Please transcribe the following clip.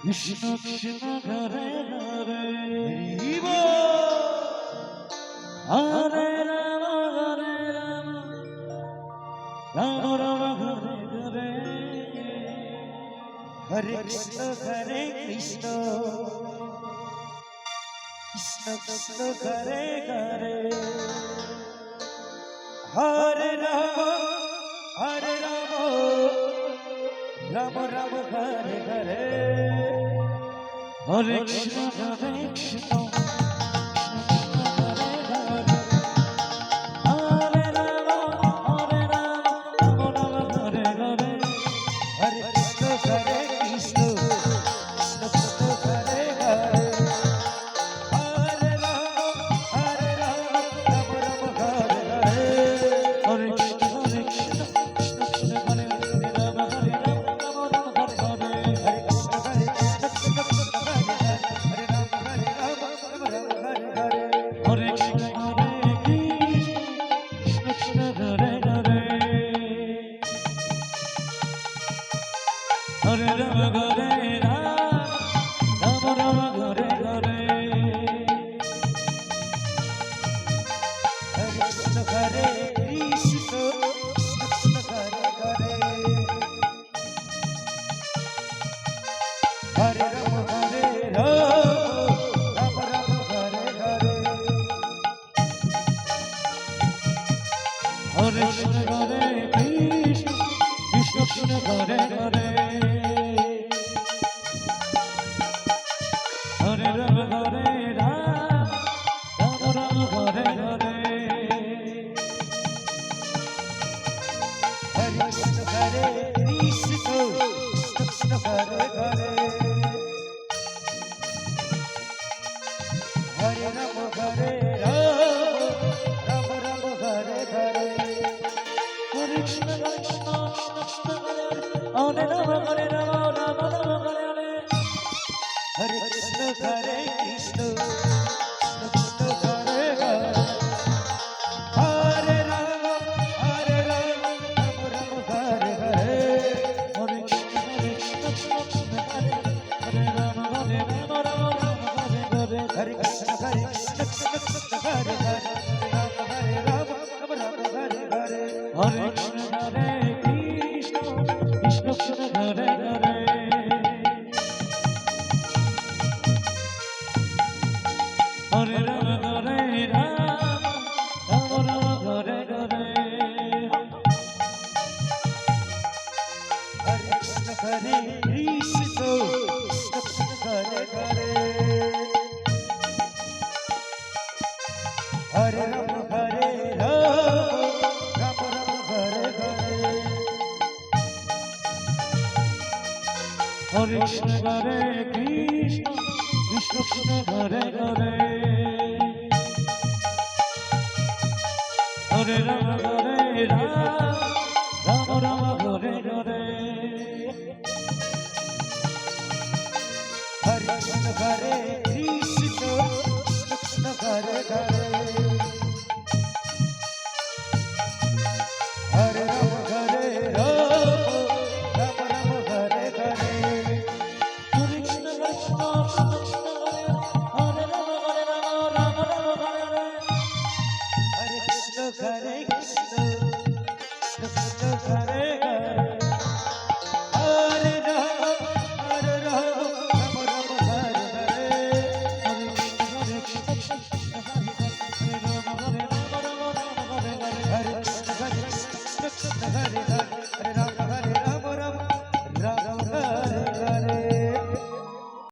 Krishna Krishna Hare Hare Hare Ram Ram Ram Hare Hare Hare Krishna Krishna Krishna Hare Hare Hare Ram Ram Ram Hare Hare Hare Krishna Krishna Hare Rama Hare Rama Rama Hare Hare Hare Krishna Hare Krishna Krishna Hare Hare Hare Rama Hare Rama Rama Hare Hare Hare Krishna Hare Krishna Krishna Hare Hare Hare Rama Hare Rama Rama Hare Hare Hare Krishna Hare Krishna Krishna Hare Hare Hare Rama Hare Rama Rama Hare Hare Hare Krishna Krishna Krishna Hare Rama Hare Rama Rama Rama Hare Hare Hare Krishna Hare Krishna Krishna Hare Hare Hare Rama Rama Rama Hare Hare Hare Krishna Krishna Hare Rama Hare Rama Rama Rama Hare Hare Hare Krishna Krishna Hare Hare Hare Rama Rama Hare Hare Hare Krishna Hare Krishna Krishna Hare Hare Hare Rama Hare Rama Rama Hare Hare Hare Krishna Hare Krishna Krishna Hare Hare Hare Rama Hare Rama Rama Hare Hare Hare Krishna Hare Krishna Krishna Hare Hare Hare Rama Hare Rama Rama Hare Hare Hare Krishna Hare Krishna Krishna Hare Hare